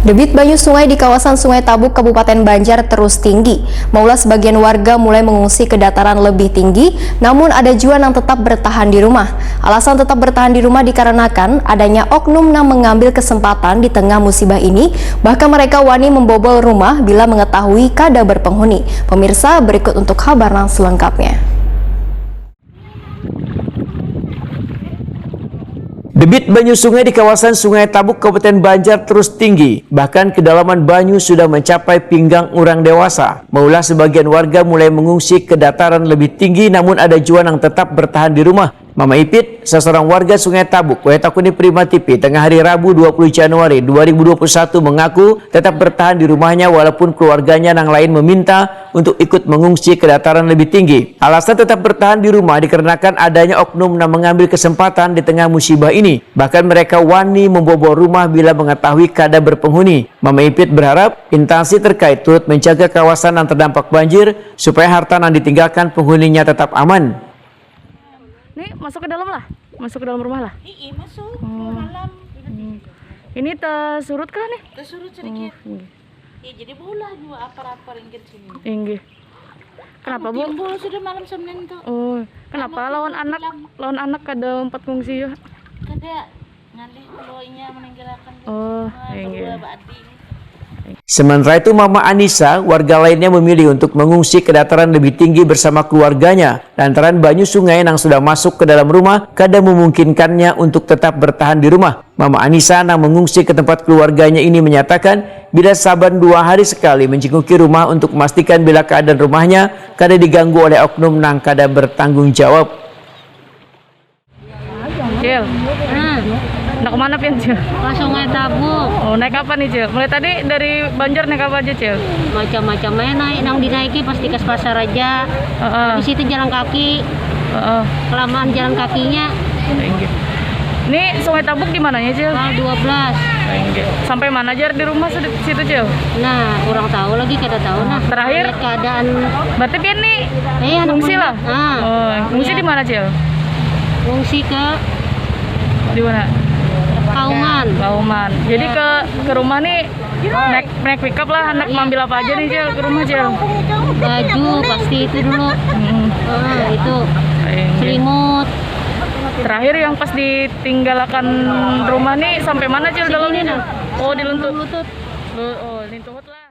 Debit banyu sungai di kawasan Sungai Tabuk, Kabupaten Banjar terus tinggi. Maulah sebagian warga mulai mengungsi ke dataran lebih tinggi, namun ada juga yang tetap bertahan di rumah. Alasan tetap bertahan di rumah dikarenakan adanya oknum yang mengambil kesempatan di tengah musibah ini, bahkan mereka wani membobol rumah bila mengetahui kadabar penghuni. Pemirsa, berikut untuk kabar selengkapnya. Debit banyu sungai di kawasan Sungai Tabuk, Kabupaten Banjar terus tinggi. Bahkan kedalaman banyu sudah mencapai pinggang orang dewasa. Maulah sebagian warga mulai mengungsi ke dataran lebih tinggi, namun ada juga yang tetap bertahan di rumah. Mama Ipit, seorang warga Sungai Tabuk, Wetakuni Prima TV, tengah hari Rabu 20 Januari 2021 mengaku tetap bertahan di rumahnya walaupun keluarganya yang lain meminta untuk ikut mengungsi ke dataran lebih tinggi. Alasan tetap bertahan di rumah dikarenakan adanya oknum yang mengambil kesempatan di tengah musibah ini. Bahkan mereka wani membobol rumah bila mengetahui kadabar penghuni. Mama Ipit berharap instansi terkait turut menjaga kawasan yang terdampak banjir supaya harta yang ditinggalkan penghuninya tetap aman. Nih masuk ke dalam lah, masuk ke dalam rumah lah. Iya masuk ke dalam. Ini tersurut kah nih? Tersurut sedikit. Iya jadi bola juga apa-apa ringkit sini. Tinggi. Kenapa bu? Timbul sudah malam Senin tuh. Oh, kenapa lawan anak ada 4 fungsi ya? Kada ngalih keluarnya meninggalkan. Oh, tinggi. Sementara itu Mama Anissa, warga lainnya memilih untuk mengungsi ke dataran lebih tinggi bersama keluarganya. Lantaran banyu sungai yang sudah masuk ke dalam rumah kadang memungkinkannya untuk tetap bertahan di rumah. Mama Anissa yang mengungsi ke tempat keluarganya ini menyatakan bila saban 2 hari sekali menjengukki rumah untuk memastikan bila keadaan rumahnya kadang diganggu oleh oknum yang kadang bertanggung jawab. Cil, nak kemana Pian Cil? Ke Sungai Tabuk. Oh, naik apa nih Cil? Mulai tadi dari Banjar naik apa aja Cil? Macam-macam naik, yang dinaiki pasti ke pasar aja. Di situ jalan kaki. Kelamaan jalan kakinya. Ini Sungai Tabuk di mananya Cil? 12. Sampai mana aja di rumah situ Cil? Nah, kurang tahu lagi, kada tahu nah. Terakhir lihat keadaan. Berarti Pian nih Ngungsi lah. Ngungsi di mana Cil? Ngungsi ke di mana? Kauman. Jadi ke rumah nih naik pickup lah, anak ngambil apa aja nih Cil ke rumah Cil? Baju pasti itu dulu. Itu selimut. Terakhir yang pas ditinggalkan rumah nih sampai mana Cil dalamnya? Oh, di lutut. Oh, di lutut lah.